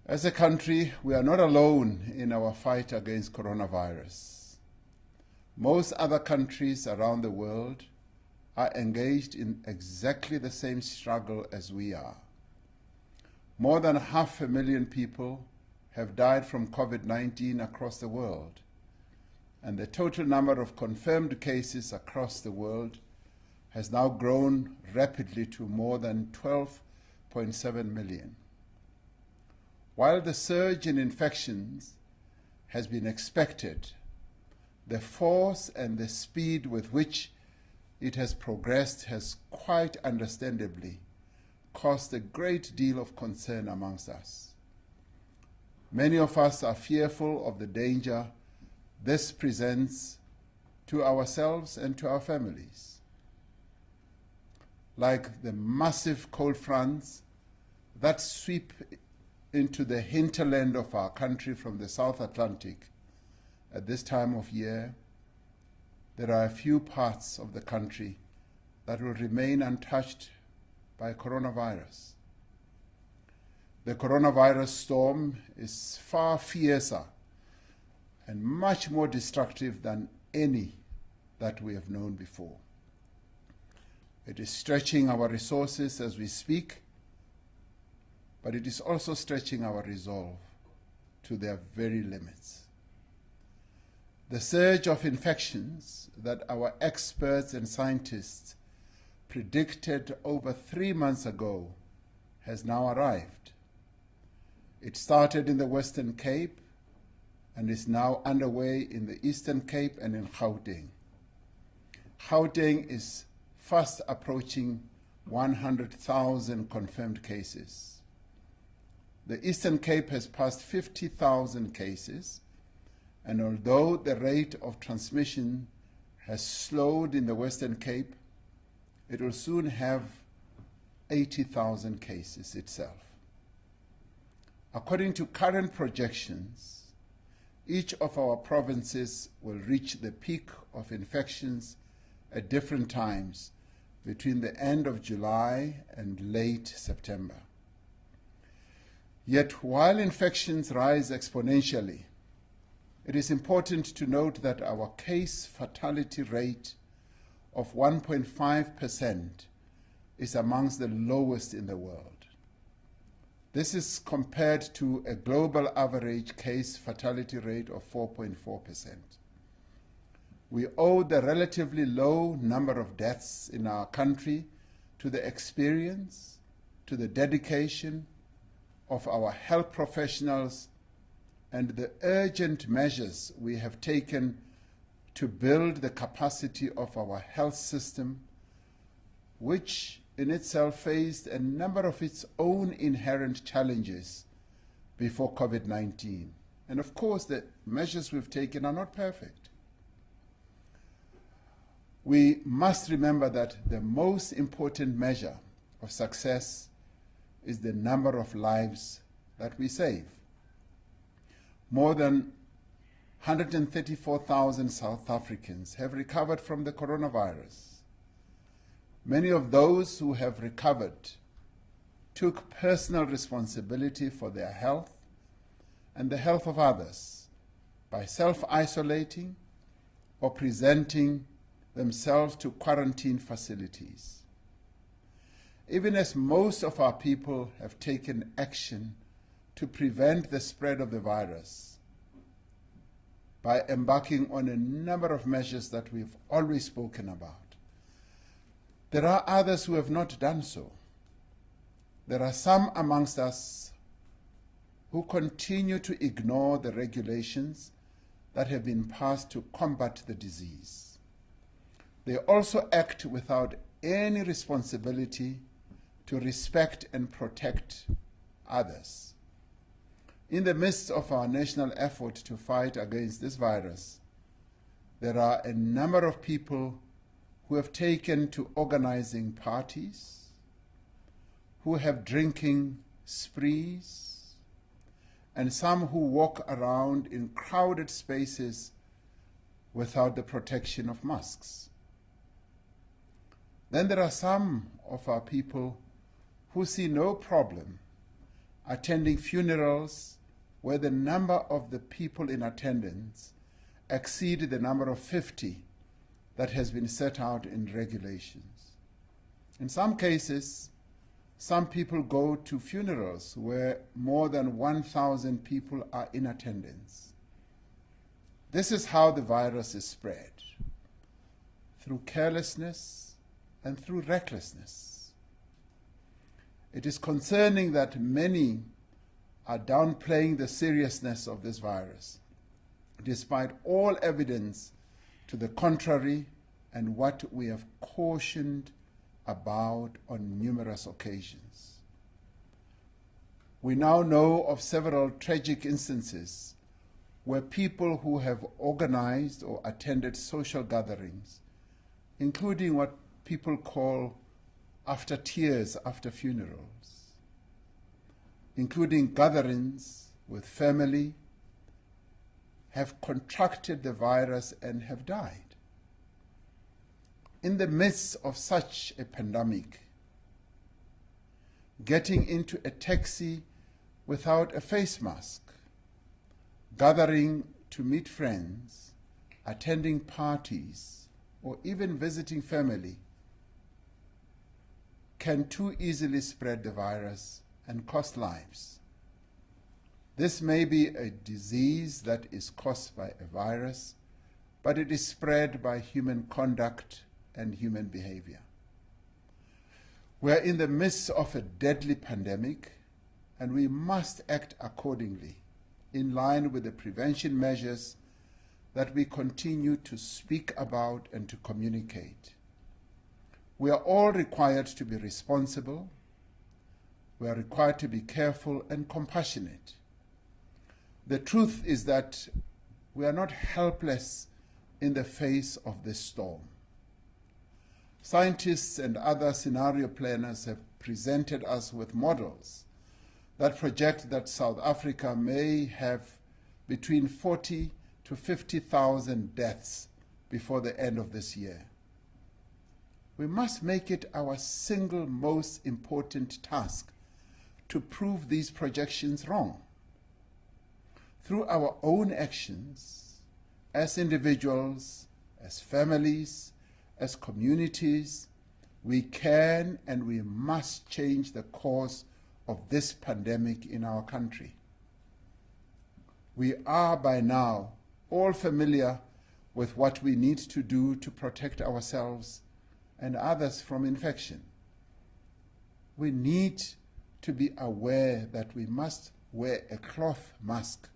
As a country, we are not alone in our fight against coronavirus. Most other countries around the world are engaged in exactly the same struggle as we are. More than 500,000 people have died from COVID-19 across the world, and the total number of confirmed cases across the world has now grown rapidly to more than 12.7 million. While the surge in infections has been expected, the force and the speed with which it has progressed has quite understandably caused a great deal of concern amongst us. Many of us are fearful of the danger this presents to ourselves and to our families. Like the massive cold fronts that sweep into the hinterland of our country from the South Atlantic at this time of year, there are a few parts of the country that will remain untouched by coronavirus. The coronavirus storm is far fiercer and much more destructive than any that we have known before. It is stretching our resources as we speak, but it is also stretching our resolve to their very limits. The surge of infections that our experts and scientists predicted over 3 months ago has now arrived. It started in the Western Cape and is now underway in the Eastern Cape and in Gauteng. Gauteng is fast approaching 100,000 confirmed cases. The Eastern Cape has passed 50,000 cases, and although the rate of transmission has slowed in the Western Cape, it will soon have 80,000 cases itself. According to current projections, each of our provinces will reach the peak of infections at different times between the end of July and late September. Yet while infections rise exponentially, it is important to note that our case fatality rate of 1.5% is amongst the lowest in the world. This is compared to a global average case fatality rate of 4.4%. We owe the relatively low number of deaths in our country to the experience, to the dedication of our health professionals, and the urgent measures we have taken to build the capacity of our health system, which in itself faced a number of its own inherent challenges before COVID-19. And of course, the measures we've taken are not perfect. We must remember that the most important measure of success is the number of lives that we save. More than 134,000 South Africans have recovered from the coronavirus. Many of those who have recovered took personal responsibility for their health and the health of others by self-isolating or presenting themselves to quarantine facilities. Even as most of our people have taken action to prevent the spread of the virus by embarking on a number of measures that we've always spoken about, there are others who have not done so. There are some amongst us who continue to ignore the regulations that have been passed to combat the disease. They also act without any responsibility to respect and protect others. In the midst of our national effort to fight against this virus, there are a number of people who have taken to organizing parties, who have drinking sprees, and some who walk around in crowded spaces without the protection of masks. Then there are some of our people who see no problem attending funerals where the number of the people in attendance exceed the number of 50 that has been set out in regulations. In some cases, some people go to funerals where more than 1,000 people are in attendance. This is how the virus is spread, through carelessness and through recklessness. It is concerning that many are downplaying the seriousness of this virus, despite all evidence to the contrary and what we have cautioned about on numerous occasions. We now know of several tragic instances where people who have organized or attended social gatherings, including what people call after tears after funerals, including gatherings with family, have contracted the virus and have died. In the midst of such a pandemic, getting into a taxi without a face mask, gathering to meet friends, attending parties, or even visiting family can too easily spread the virus and cost lives. This may be a disease that is caused by a virus, but it is spread by human conduct and human behavior. We are in the midst of a deadly pandemic, and we must act accordingly, in line with the prevention measures that we continue to speak about and to communicate. We are all required to be responsible. We are required to be careful and compassionate. The truth is that we are not helpless in the face of this storm. Scientists and other scenario planners have presented us with models that project that South Africa may have between 40 to 50,000 deaths before the end of this year. We must make it our single most important task to prove these projections wrong. Through our own actions, as individuals, as families, as communities, we can and we must change the course of this pandemic in our country. We are by now all familiar with what we need to do to protect ourselves and others from infection. We need to be aware that we must wear a cloth mask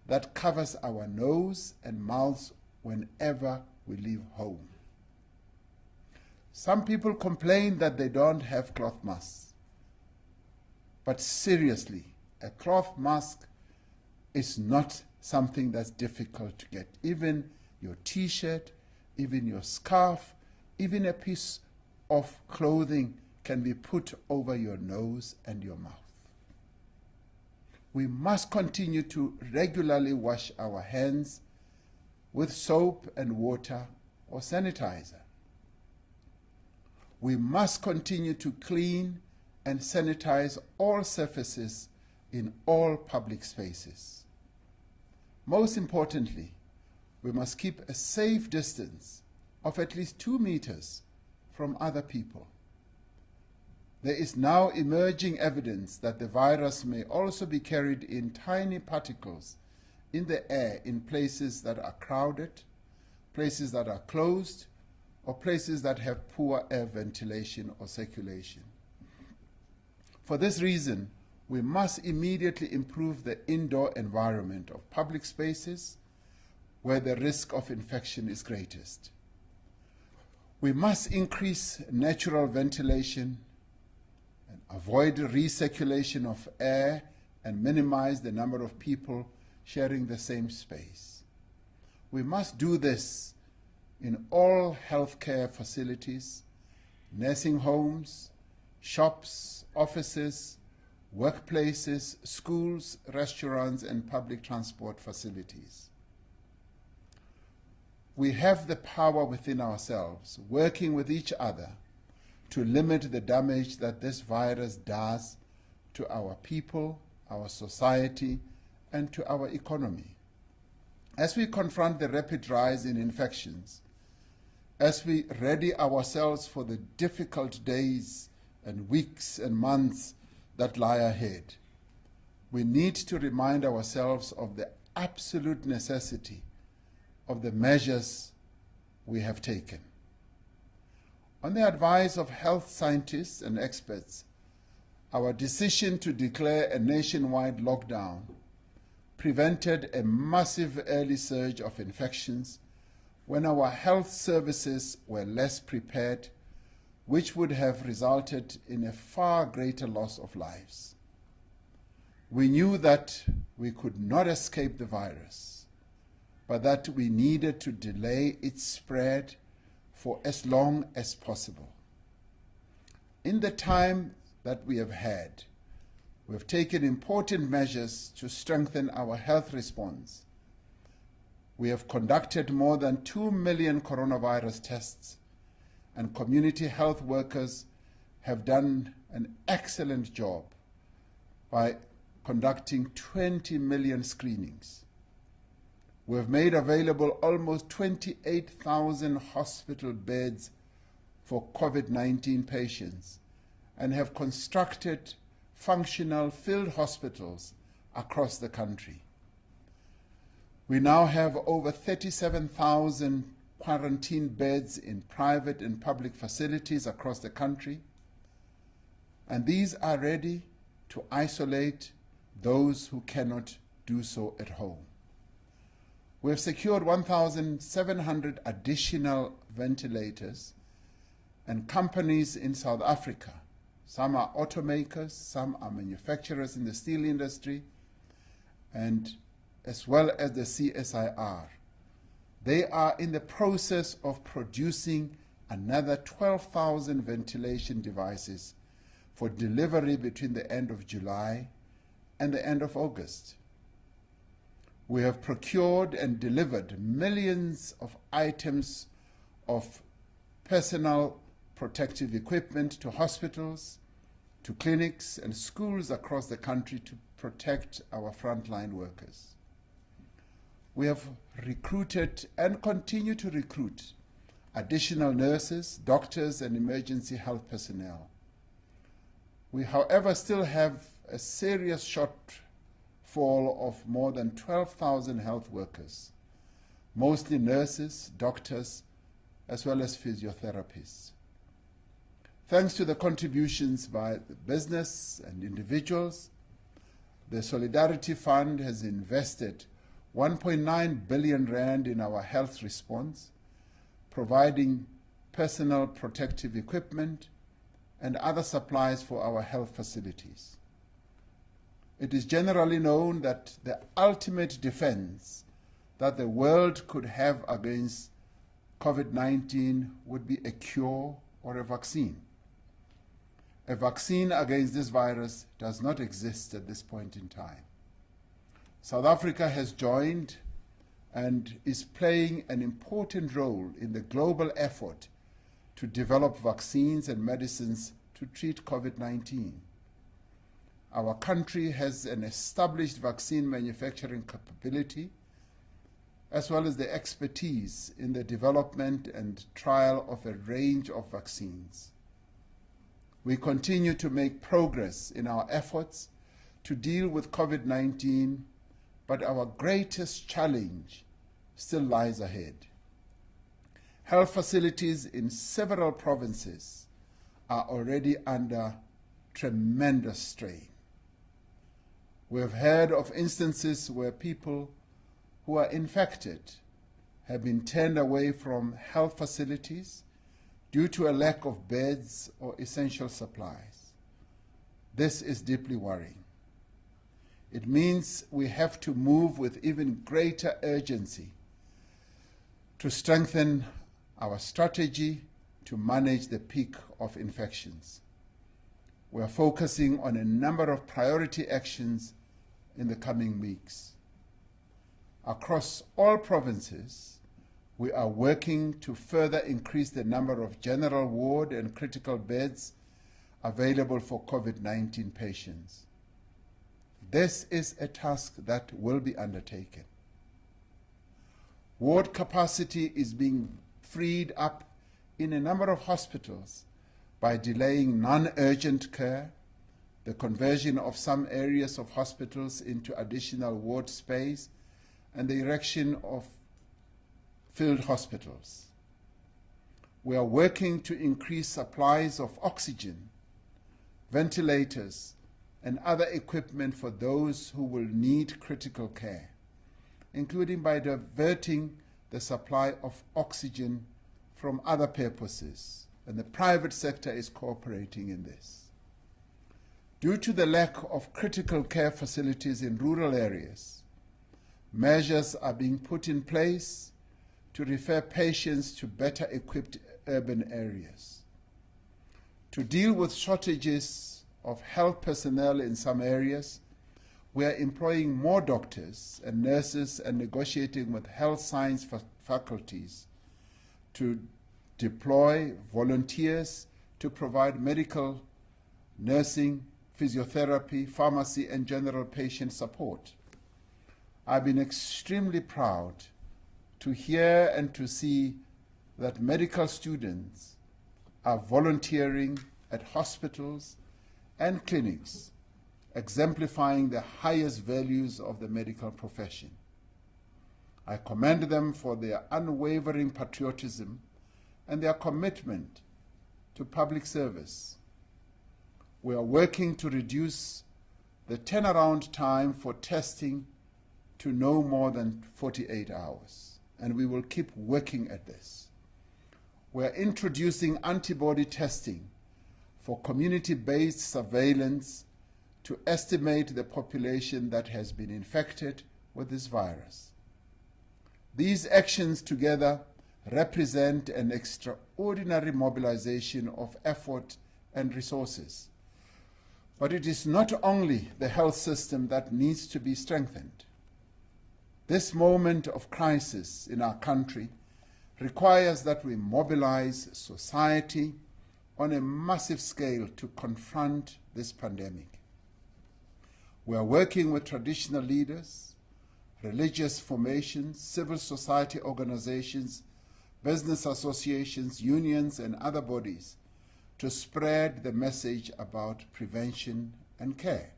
that covers our nose and mouths whenever we leave home. Some people complain that they don't have cloth masks. But seriously, a cloth mask is not something that's difficult to get. Even your t-shirt, even your scarf, even a piece of clothing can be put over your nose and your mouth. We must continue to regularly wash our hands with soap and water or sanitizer. We must continue to clean and sanitize all surfaces in all public spaces. Most importantly, we must keep a safe distance of at least 2 meters from other people. There is now emerging evidence that the virus may also be carried in tiny particles in the air in places that are crowded, places that are closed, or places that have poor air ventilation or circulation. For this reason, we must immediately improve the indoor environment of public spaces where the risk of infection is greatest. We must increase natural ventilation and avoid recirculation of air and minimize the number of people sharing the same space. We must do this in all healthcare facilities, nursing homes, shops, offices, workplaces, schools, restaurants, and public transport facilities. We have the power within ourselves, working with each other, to limit the damage that this virus does to our people, our society, and to our economy. As we confront the rapid rise in infections, as we ready ourselves for the difficult days and weeks and months that lie ahead, we need to remind ourselves of the absolute necessity of the measures we have taken. On the advice of health scientists and experts, our decision to declare a nationwide lockdown prevented a massive early surge of infections when our health services were less prepared, which would have resulted in a far greater loss of lives. We knew that we could not escape the virus, but that we needed to delay its spread for as long as possible. In the time that we have had, we have taken important measures to strengthen our health response. We have conducted more than 2 million coronavirus tests, and community health workers have done an excellent job by conducting 20 million screenings. We have made available almost 28,000 hospital beds for COVID-19 patients and have constructed functional field hospitals across the country. We now have over 37,000 quarantine beds in private and public facilities across the country, and these are ready to isolate those who cannot do so at home. We have secured 1,700 additional ventilators, and companies in South Africa, some are automakers, some are manufacturers in the steel industry, and as well as the CSIR. They are in the process of producing another 12,000 ventilation devices for delivery between the end of July and the end of August. We have procured and delivered millions of items of personal protective equipment to hospitals, to clinics and schools across the country to protect our frontline workers. We have recruited and continue to recruit additional nurses, doctors, and emergency health personnel. We, however, still have a serious shortfall of more than 12,000 health workers, mostly nurses, doctors, as well as physiotherapists. Thanks to the contributions by the business and individuals, the Solidarity Fund has invested 1.9 billion rand in our health response, providing personal protective equipment and other supplies for our health facilities. It is generally known that the ultimate defense that the world could have against COVID-19 would be a cure or a vaccine. A vaccine against this virus does not exist at this point in time. South Africa has joined and is playing an important role in the global effort to develop vaccines and medicines to treat COVID-19. Our country has an established vaccine manufacturing capability, as well as the expertise in the development and trial of a range of vaccines. We continue to make progress in our efforts to deal with COVID-19, but our greatest challenge still lies ahead. Health facilities in several provinces are already under tremendous strain. We have heard of instances where people who are infected have been turned away from health facilities due to a lack of beds or essential supplies. This is deeply worrying. It means we have to move with even greater urgency to strengthen our strategy to manage the peak of infections. We are focusing on a number of priority actions in the coming weeks. Across all provinces, we are working to further increase the number of general ward and critical beds available for COVID-19 patients. This is a task that will be undertaken. Ward capacity is being freed up in a number of hospitals by delaying non-urgent care, the conversion of some areas of hospitals into additional ward space, and the erection of field hospitals. We are working to increase supplies of oxygen, ventilators, and other equipment for those who will need critical care, including by diverting the supply of oxygen from other purposes, and the private sector is cooperating in this. Due to the lack of critical care facilities in rural areas, measures are being put in place to refer patients to better equipped urban areas. To deal with shortages of health personnel in some areas, we are employing more doctors and nurses and negotiating with health science faculties to deploy volunteers to provide medical, nursing, physiotherapy, pharmacy, and general patient support. I've been extremely proud to hear and to see that medical students are volunteering at hospitals and clinics, exemplifying the highest values of the medical profession. I commend them for their unwavering patriotism and their commitment to public service. We are working to reduce the turnaround time for testing to no more than 48 hours, and we will keep working at this. We are introducing antibody testing for community-based surveillance to estimate the population that has been infected with this virus. These actions together represent an extraordinary mobilization of effort and resources. But it is not only the health system that needs to be strengthened. This moment of crisis in our country requires that we mobilize society on a massive scale to confront this pandemic. We are working with traditional leaders, religious formations, civil society organizations, business associations, unions, and other bodies to spread the message about prevention and care.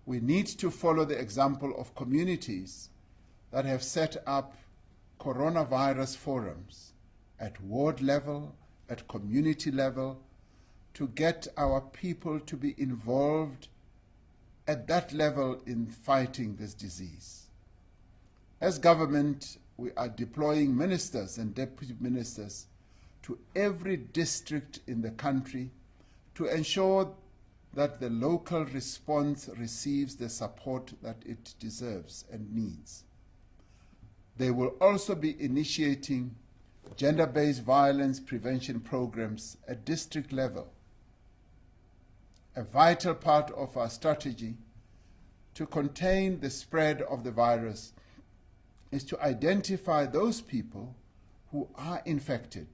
We need to follow the example of communities that have set up coronavirus forums at ward level, at community level, to get our people to be involved at that level in fighting this disease. As government, we are deploying ministers and deputy ministers to every district in the country to ensure that the local response receives the support that it deserves and needs. They will also be initiating gender-based violence prevention programs at district level. A vital part of our strategy to contain the spread of the virus is to identify those people who are infected,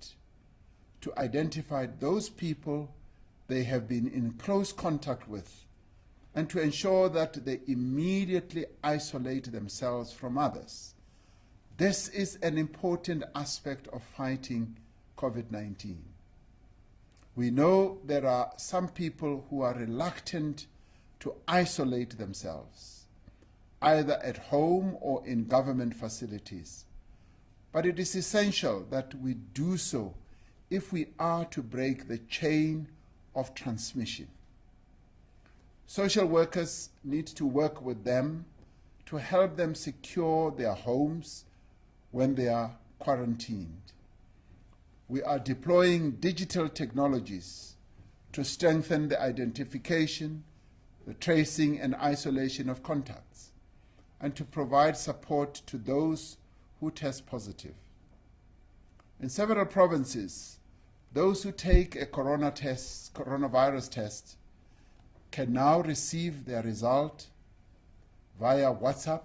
to identify those people they have been in close contact with, and to ensure that they immediately isolate themselves from others. This is an important aspect of fighting COVID-19. We know there are some people who are reluctant to isolate themselves, either at home or in government facilities. But it is essential that we do so if we are to break the chain of transmission. Social workers need to work with them to help them secure their homes when they are quarantined. We are deploying digital technologies to strengthen the identification, the tracing and isolation of contacts, and to provide support to those who test positive. In several provinces, those who take a coronavirus test can now receive their result via WhatsApp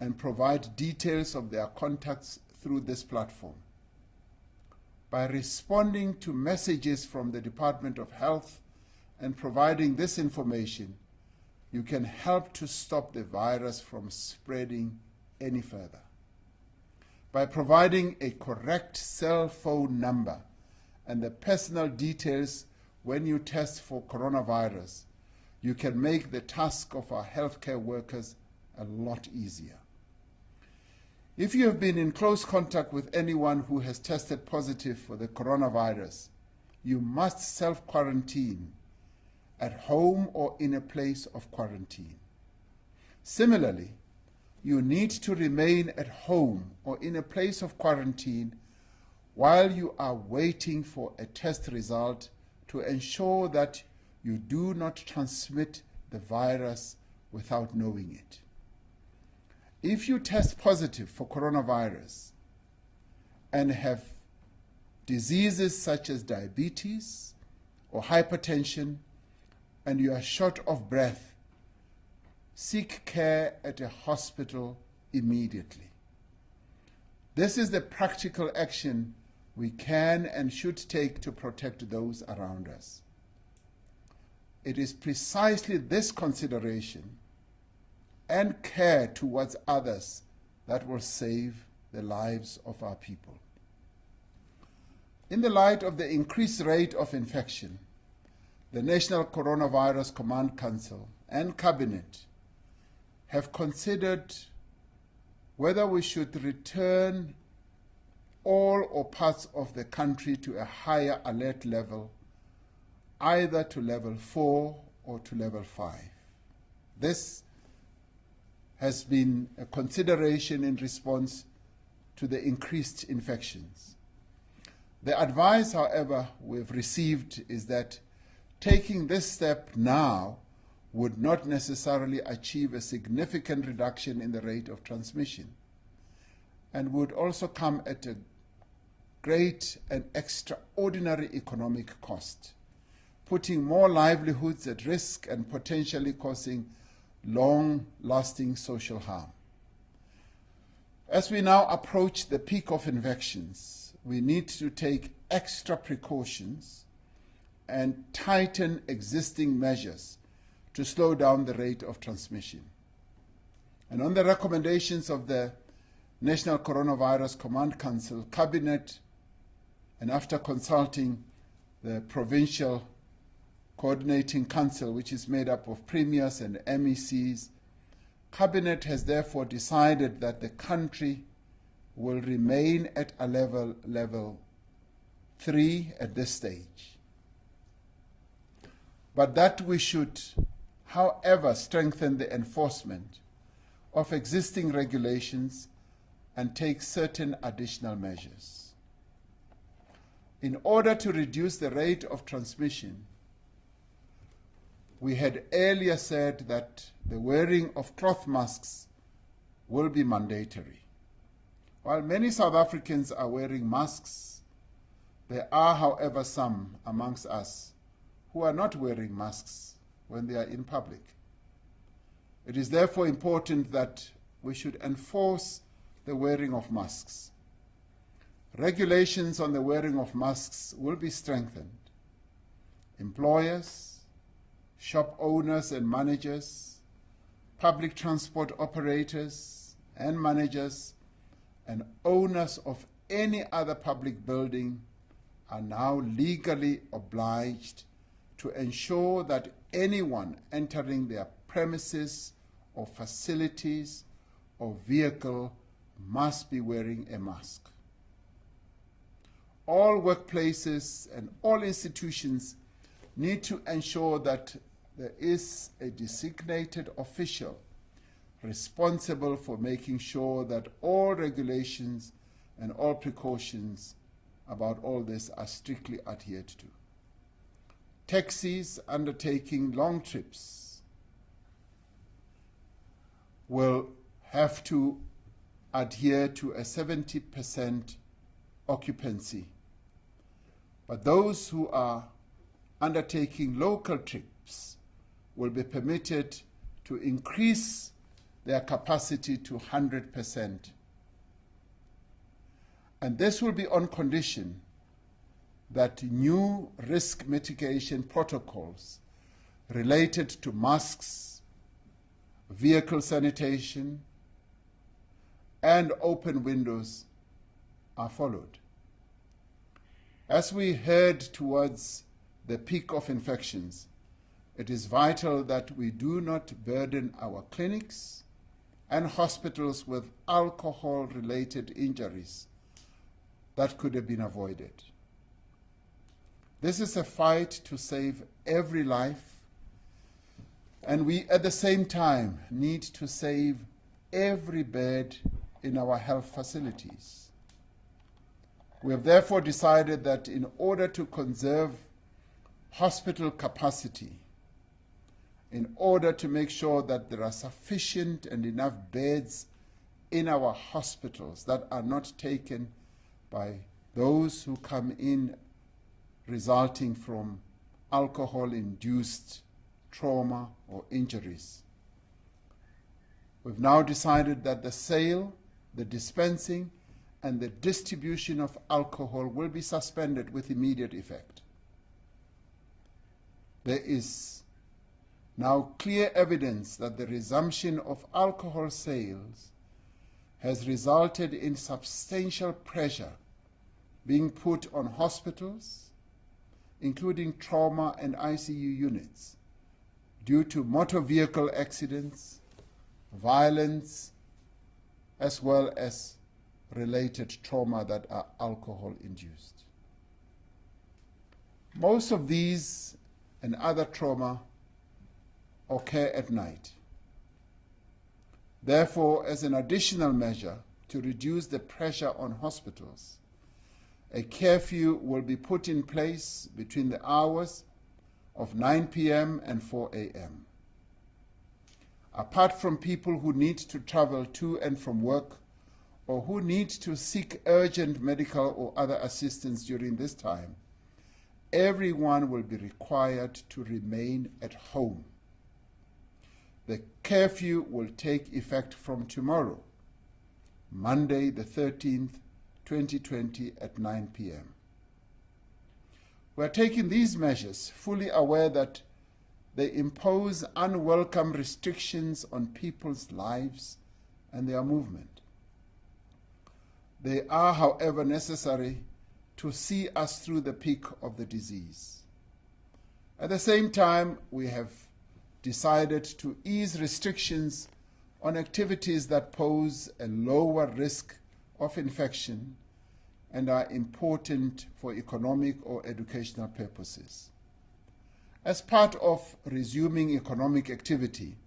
and provide details of their contacts through this platform. by responding to messages from the Department of Health and providing this information, you can help to stop the virus from spreading any further. By providing a correct cell phone number and the personal details when you test for coronavirus, you can make the task of our healthcare workers a lot easier. If you have been in close contact with anyone who has tested positive for the coronavirus, you must self-quarantine at home or in a place of quarantine. Similarly, you need to remain at home or in a place of quarantine while you are waiting for a test result to ensure that you do not transmit the virus without knowing it. If you test positive for coronavirus and have diseases such as diabetes or hypertension and you are short of breath, seek care at a hospital immediately. This is the practical action we can and should take to protect those around us. It is precisely this consideration and care towards others that will save the lives of our people. In the light of the increased rate of infection, the National Coronavirus Command Council and Cabinet have considered whether we should return all or parts of the country to a higher alert level, either to level 4 or to level 5. This has been a consideration in response to the increased infections. The advice, however, we've received is that taking this step now would not necessarily achieve a significant reduction in the rate of transmission and would also come at a great and extraordinary economic cost, putting more livelihoods at risk and potentially causing long-lasting social harm. As we now approach the peak of infections, we need to take extra precautions and tighten existing measures to slow down the rate of transmission. And on the recommendations of the National Coronavirus Command Council, Cabinet, and after consulting the Provincial Coordinating Council, which is made up of premiers and MECs, Cabinet has therefore decided that the country will remain at a level 3 at this stage, but that we should, however, strengthen the enforcement of existing regulations and take certain additional measures. In order to reduce the rate of transmission, we had earlier said that the wearing of cloth masks will be mandatory. While many South Africans are wearing masks, there are, however, some amongst us who are not wearing masks when they are in public. It is therefore important that we should enforce the wearing of masks. Regulations on the wearing of masks will be strengthened. Employers, shop owners and managers, public transport operators and managers, and owners of any other public building are now legally obliged to ensure that anyone entering their premises or facilities or vehicle must be wearing a mask. All workplaces and all institutions need to ensure that there is a designated official responsible for making sure that all regulations and all precautions about all this are strictly adhered to. Taxis undertaking long trips will have to adhere to a 70% occupancy, but those who are undertaking local trips will be permitted to increase their capacity to 100%. And this will be on condition that new risk mitigation protocols related to masks, vehicle sanitation, and open windows are followed. As we head towards the peak of infections, it is vital that we do not burden our clinics and hospitals with alcohol-related injuries that could have been avoided. This is a fight to save every life, and we at the same time need to save every bed in our health facilities. We have therefore decided that in order to conserve hospital capacity, in order to make sure that there are sufficient and enough beds in our hospitals that are not taken by those who come in resulting from alcohol-induced trauma or injuries, we've now decided that the sale, the dispensing, and the distribution of alcohol will be suspended with immediate effect. There is now clear evidence that the resumption of alcohol sales has resulted in substantial pressure being put on hospitals, including trauma and ICU units, due to motor vehicle accidents, violence, as well as related trauma that are alcohol-induced. Most of these and other trauma occur at night. Therefore, as an additional measure to reduce the pressure on hospitals, a curfew will be put in place between the hours of 9 p.m. and 4 a.m. Apart from people who need to travel to and from work or who need to seek urgent medical or other assistance during this time, everyone will be required to remain at home. The curfew will take effect from tomorrow, Monday the 13th, 2020 at 9 p.m. We are taking these measures fully aware that they impose unwelcome restrictions on people's lives and their movement. They are, however, necessary to see us through the peak of the disease. At the same time, we have decided to ease restrictions on activities that pose a lower risk of infection and are important for economic or educational purposes. As part of resuming economic activity,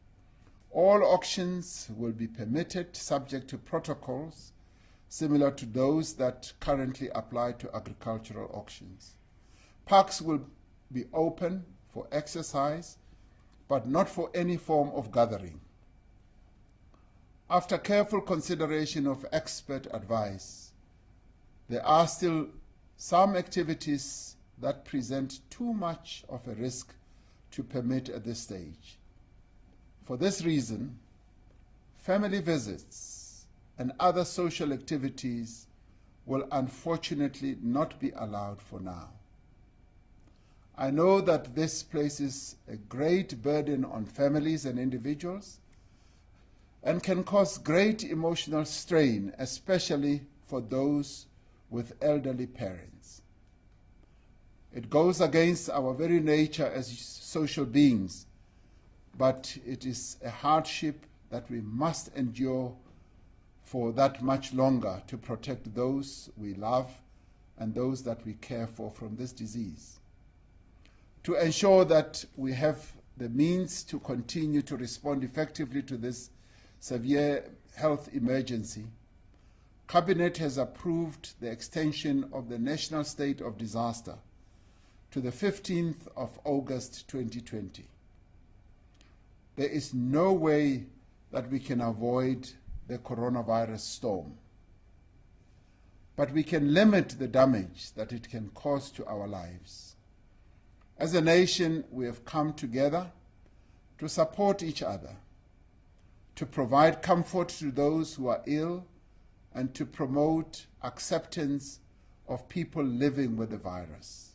all auctions will be permitted subject to protocols similar to those that currently apply to agricultural auctions. Parks will be open for exercise, but not for any form of gathering. After careful consideration of expert advice, there are still some activities that present too much of a risk to permit at this stage. For this reason, family visits and other social activities will unfortunately not be allowed for now. I know that this places a great burden on families and individuals and can cause great emotional strain, especially for those with elderly parents. It goes against our very nature as social beings, but it is a hardship that we must endure for that much longer to protect those we love and those that we care for from this disease. To ensure that we have the means to continue to respond effectively to this severe health emergency, Cabinet has approved the extension of the national state of disaster to the 15th of August 2020. There is no way that we can avoid the coronavirus storm, but we can limit the damage that it can cause to our lives. As a nation, we have come together to support each other, to provide comfort to those who are ill, and to promote acceptance of people living with the virus.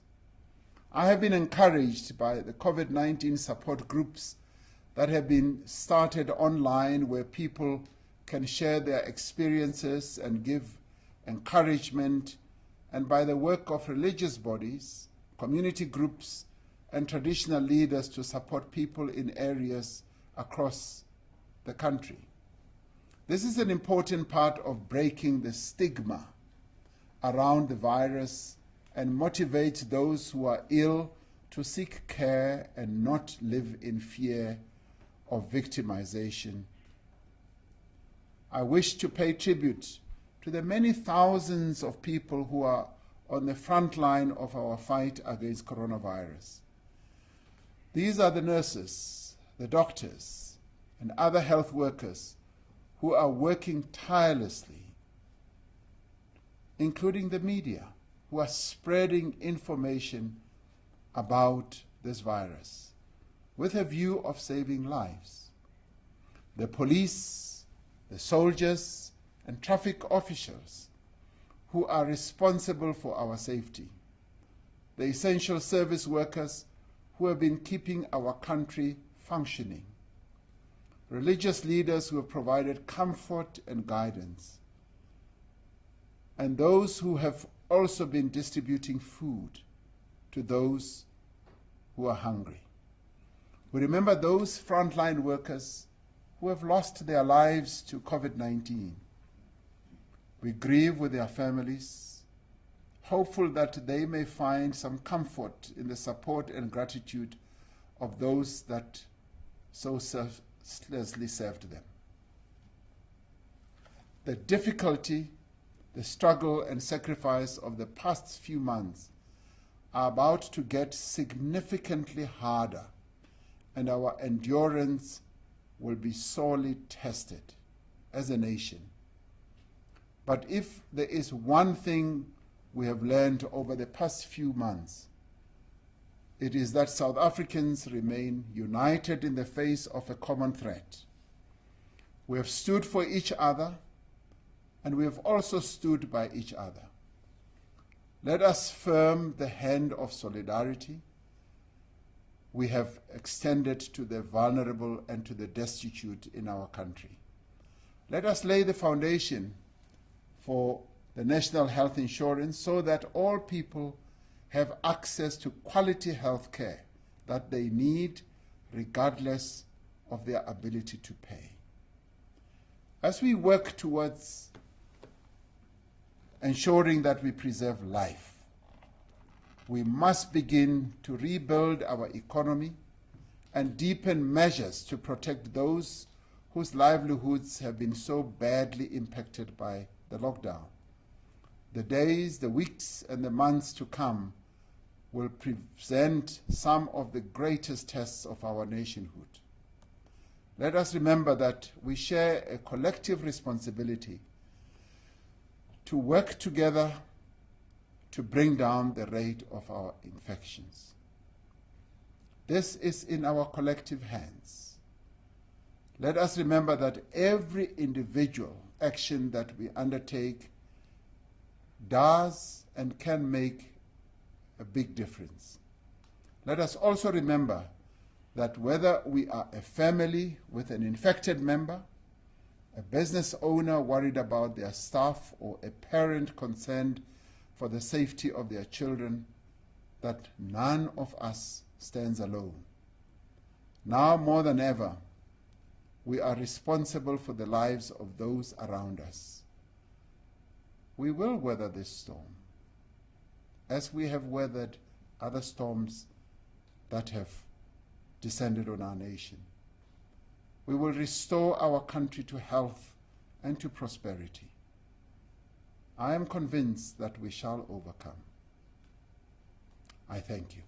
I have been encouraged by the COVID-19 support groups that have been started online where people can share their experiences and give encouragement, and by the work of religious bodies, community groups, and traditional leaders to support people in areas across the country. This is an important part of breaking the stigma around the virus and motivates those who are ill to seek care and not live in fear of victimization. I wish to pay tribute to the many thousands of people who are on the front line of our fight against coronavirus. These are the nurses, the doctors, and other health workers who are working tirelessly, including the media, who are spreading information about this virus with a view of saving lives. The police, the soldiers, and traffic officials who are responsible for our safety. The essential service workers who have been keeping our country functioning. Religious leaders who have provided comfort and guidance. And those who have also been distributing food to those who are hungry. We remember those frontline workers who have lost their lives to COVID-19. We grieve with their families, hopeful that they may find some comfort in the support and gratitude of those that so selflessly served them. The difficulty, the struggle, and sacrifice of the past few months are about to get significantly harder, and our endurance will be sorely tested as a nation. But if there is one thing we have learned over the past few months, it is that South Africans remain united in the face of a common threat. We have stood for each other, and we have also stood by each other. Let us firm the hand of solidarity we have extended to the vulnerable and to the destitute in our country. Let us lay the foundation for the national health insurance so that all people have access to quality health care that they need regardless of their ability to pay. As we work towards ensuring that we preserve life, we must begin to rebuild our economy and deepen measures to protect those whose livelihoods have been so badly impacted by the lockdown. The days, the weeks, and the months to come will present some of the greatest tests of our nationhood. Let us remember that we share a collective responsibility to work together to bring down the rate of our infections. This is in our collective hands. Let us remember that every individual action that we undertake does and can make a big difference. Let us also remember that whether we are a family with an infected member, a business owner worried about their staff, or a parent concerned for the safety of their children, that none of us stands alone. Now more than ever, we are responsible for the lives of those around us. We will weather this storm, as we have weathered other storms that have descended on our nation. We will restore our country to health and to prosperity. I am convinced that we shall overcome. I thank you.